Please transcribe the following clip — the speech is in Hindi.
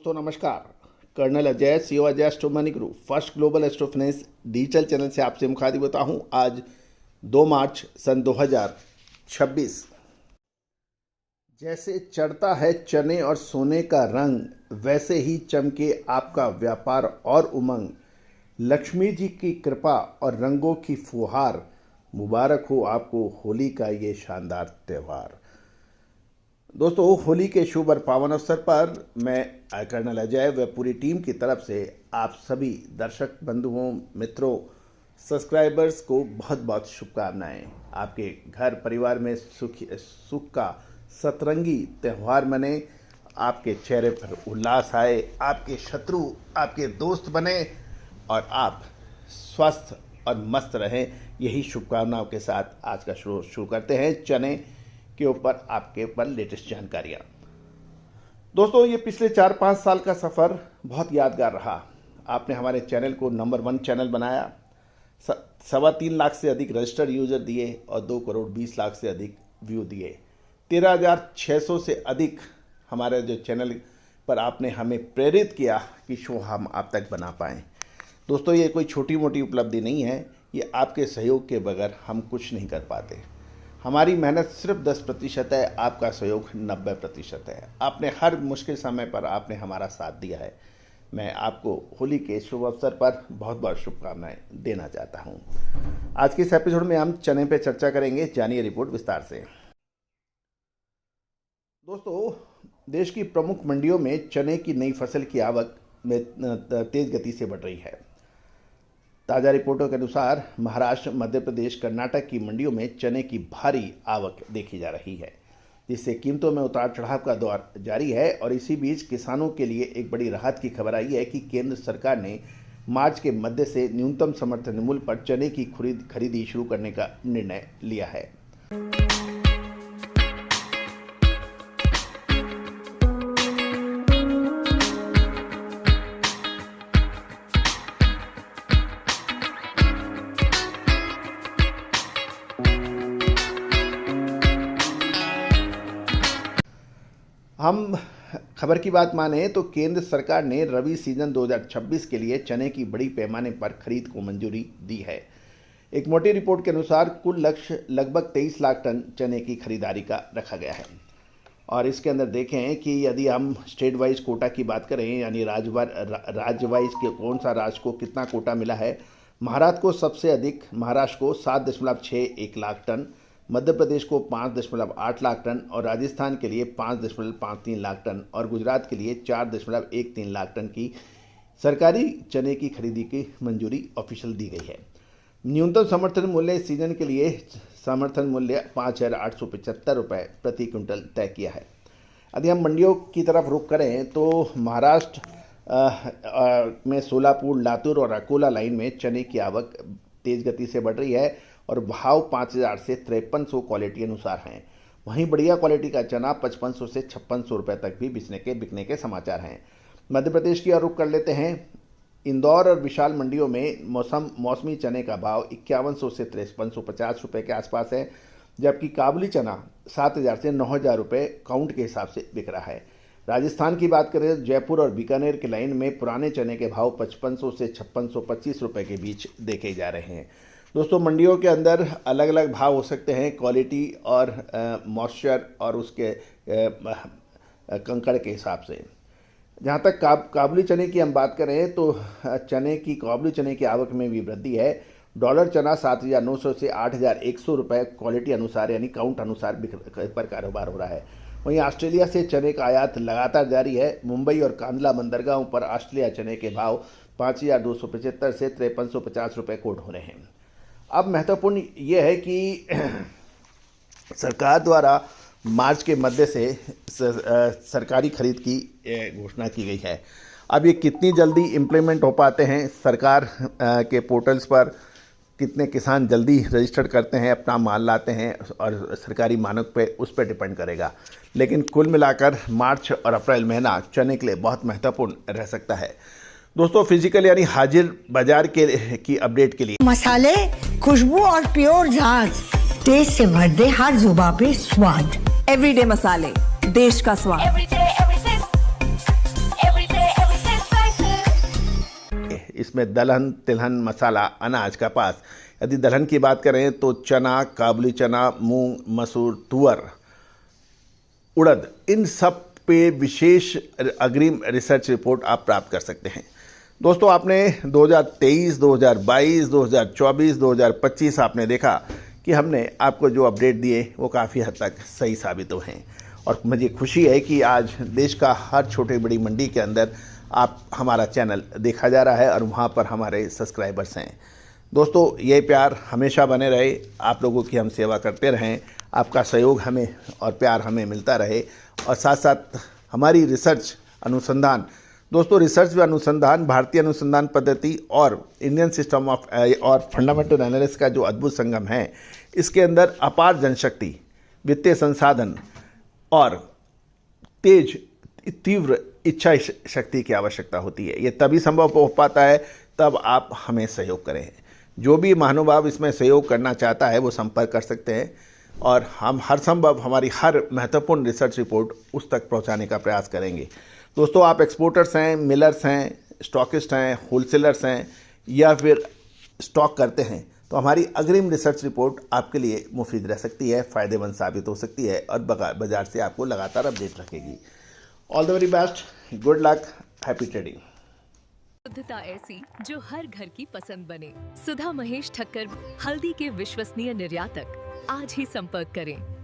दोस्तों नमस्कार। Colonel Ajay CO Ajay astro money group first global astro finance digital channel से आपसे मुखातिब होता हूं। आज 2 मार्च सन 2026। जैसे चढ़ता है चने और सोने का रंग, वैसे ही चमके आपका व्यापार और उमंग। लक्ष्मी जी की कृपा और रंगों की फुहार, मुबारक हो आपको होली का ये शानदार त्यौहार। दोस्तों, होली के शुभ और पावन अवसर पर मैं कर्नल अजय व पूरी टीम की तरफ से आप सभी दर्शक बंधुओं, मित्रों, सब्सक्राइबर्स को बहुत बहुत शुभकामनाएं। आपके घर परिवार में सुख का सतरंगी त्यौहार मने, आपके चेहरे पर उल्लास आए, आपके शत्रु आपके दोस्त बने और आप स्वस्थ और मस्त रहें। यही शुभकामनाओं के साथ आज का शो शुरू करते हैं। चने के ऊपर आपके ऊपर लेटेस्ट जानकारियाँ। दोस्तों, ये पिछले 4-5 साल का सफ़र बहुत यादगार रहा। आपने हमारे चैनल को नंबर 1 चैनल बनाया, 3.25 लाख से अधिक रजिस्टर्ड यूजर दिए और 2 करोड़ 20 लाख से अधिक व्यू दिए। 13,600 से अधिक हमारे जो चैनल पर आपने हमें प्रेरित किया कि शो हम आप तक बना पाएँ। दोस्तों, ये कोई छोटी मोटी उपलब्धि नहीं है, ये आपके सहयोग के बगैर हम कुछ नहीं कर पाते। हमारी मेहनत सिर्फ 10% है, आपका सहयोग 90% है। आपने हर मुश्किल समय पर आपने हमारा साथ दिया है। मैं आपको होली के शुभ अवसर पर बहुत बहुत शुभकामनाएं देना चाहता हूं। आज के इस एपिसोड में हम चने पे चर्चा करेंगे। जानिए रिपोर्ट विस्तार से। दोस्तों, देश की प्रमुख मंडियों में चने की नई फसल की आवक में तेज गति से बढ़ रही है। ताज़ा रिपोर्टों के अनुसार महाराष्ट्र, मध्य प्रदेश, कर्नाटक की मंडियों में चने की भारी आवक देखी जा रही है, जिससे कीमतों में उतार चढ़ाव का दौर जारी है। और इसी बीच किसानों के लिए एक बड़ी राहत की खबर आई है कि केंद्र सरकार ने मार्च के मध्य से न्यूनतम समर्थन मूल्य पर चने की खरीदी शुरू करने का निर्णय लिया है। हम खबर की बात माने तो केंद्र सरकार ने रबी सीजन 2026 के लिए चने की बड़ी पैमाने पर खरीद को मंजूरी दी है। एक मोटी रिपोर्ट के अनुसार कुल लक्ष्य लगभग 23 लाख टन चने की खरीदारी का रखा गया है। और इसके अंदर देखें कि यदि हम स्टेट वाइज कोटा की बात करें, यानी राज्य वाइज के कौन सा राज्य को कितना कोटा मिला है, महाराष्ट्र को सबसे अधिक, महाराष्ट्र को 7.61 लाख टन, मध्य प्रदेश को 5.8 लाख टन और राजस्थान के लिए 5.53 लाख टन और गुजरात के लिए 4.13 लाख टन की सरकारी चने की खरीदी की मंजूरी ऑफिशियल दी गई है। न्यूनतम समर्थन मूल्य इस सीजन के लिए समर्थन मूल्य 5,875 रुपये प्रति क्विंटल तय किया है। यदि हम मंडियों की तरफ रुख करें तो महाराष्ट्र में सोलापुर, लातूर और अकोला लाइन में चने की आवक तेज गति से बढ़ रही है और भाव 5,000 से 5300 क्वालिटी अनुसार हैं। वहीं बढ़िया क्वालिटी का चना 5500 से 5600 रुपये तक भी बिकने के समाचार हैं। मध्य प्रदेश की ओर रुख कर लेते हैं। इंदौर और विशाल मंडियों में मौसमी चने का भाव 5100 से 5350 रुपये के आसपास है, जबकि काबुली चना 7,000 से 9,000 रुपये काउंट के हिसाब से बिक रहा है। राजस्थान की बात करें, जयपुर और बीकानेर के लाइन में पुराने चने के भाव 5500 से 5625 रुपये के बीच देखे जा रहे हैं। दोस्तों, मंडियों के अंदर अलग अलग भाव हो सकते हैं क्वालिटी और मॉइस्चर और उसके कंकड़ के हिसाब से। जहाँ तक काबुली चने की हम बात करें तो काबुली चने की आवक में भी वृद्धि है। डॉलर चना 7,900 से 8,100 रुपये क्वालिटी अनुसार, यानी काउंट अनुसार पर कारोबार हो रहा है। वहीं ऑस्ट्रेलिया से चने का आयात लगातार जारी है। मुंबई और कांदला बंदरगाहों पर ऑस्ट्रेलिया चने के भाव 5,275 से 5,350 रुपये कोट हो रहे हैं। अब महत्वपूर्ण ये है कि सरकार द्वारा मार्च के मध्य से सरकारी खरीद की घोषणा की गई है। अब ये कितनी जल्दी इम्प्लीमेंट हो पाते हैं, सरकार के पोर्टल्स पर कितने किसान जल्दी रजिस्टर्ड करते हैं, अपना माल लाते हैं और सरकारी मानक पे उस पर डिपेंड करेगा। लेकिन कुल मिलाकर मार्च और अप्रैल महीना चने के लिए बहुत महत्वपूर्ण रह सकता है। दोस्तों, फिजिकल यानी हाजिर बाजार की अपडेट के लिए मसाले, खुशबू और प्योर झांझ, टेस्ट से भर दे हर जुबां पे स्वाद। एवरीडे मसाले, देश का स्वाद। Every day, every day. इसमें दलहन, तिलहन, मसाला, अनाज, कपास। यदि दलहन की बात करें तो चना, काबुली चना, मूंग, मसूर, तुअर, उड़द, इन सब पे विशेष अग्रिम रिसर्च रिपोर्ट आप प्राप्त कर सकते हैं। दोस्तों, आपने 2023, 2022, 2024, 2025 आपने देखा कि हमने आपको जो अपडेट दिए वो काफ़ी हद तक सही साबित हुए हैं और मुझे खुशी है कि आज देश का हर छोटे बड़ी मंडी के अंदर आप हमारा चैनल देखा जा रहा है और वहाँ पर हमारे सब्सक्राइबर्स हैं। दोस्तों, ये प्यार हमेशा बने रहे, आप लोगों की हम सेवा करते रहें, आपका सहयोग हमें और प्यार हमें मिलता रहे और साथ साथ हमारी रिसर्च अनुसंधान। दोस्तों, रिसर्च व अनुसंधान भारतीय अनुसंधान पद्धति और इंडियन सिस्टम ऑफ और फंडामेंटल एनालिसिस का जो अद्भुत संगम है, इसके अंदर अपार जनशक्ति, वित्तीय संसाधन और तेज तीव्र इच्छा शक्ति की आवश्यकता होती है। ये तभी संभव हो पाता है तब आप हमें सहयोग करें। जो भी महानुभाव इसमें सहयोग करना चाहता है वो संपर्क कर सकते हैं और हम हर संभव हमारी हर महत्वपूर्ण रिसर्च रिपोर्ट उस तक पहुंचाने का प्रयास करेंगे। दोस्तों, आप एक्सपोर्टर्स हैं, मिलर्स हैं, स्टॉकिस्ट हैं, होलसेलर्स हैं या फिर स्टॉक करते हैं तो हमारी अग्रिम रिसर्च रिपोर्ट आपके लिए मुफीद रह सकती है, फ़ायदेमंद साबित हो सकती है और बाजार से आपको लगातार अपडेट रखेगी। All the very best, good luck, happy trading. शुद्धता ऐसी जो हर घर की पसंद बने। सुधा महेश ठक्कर, हल्दी के विश्वसनीय निर्यातक। आज ही संपर्क करें।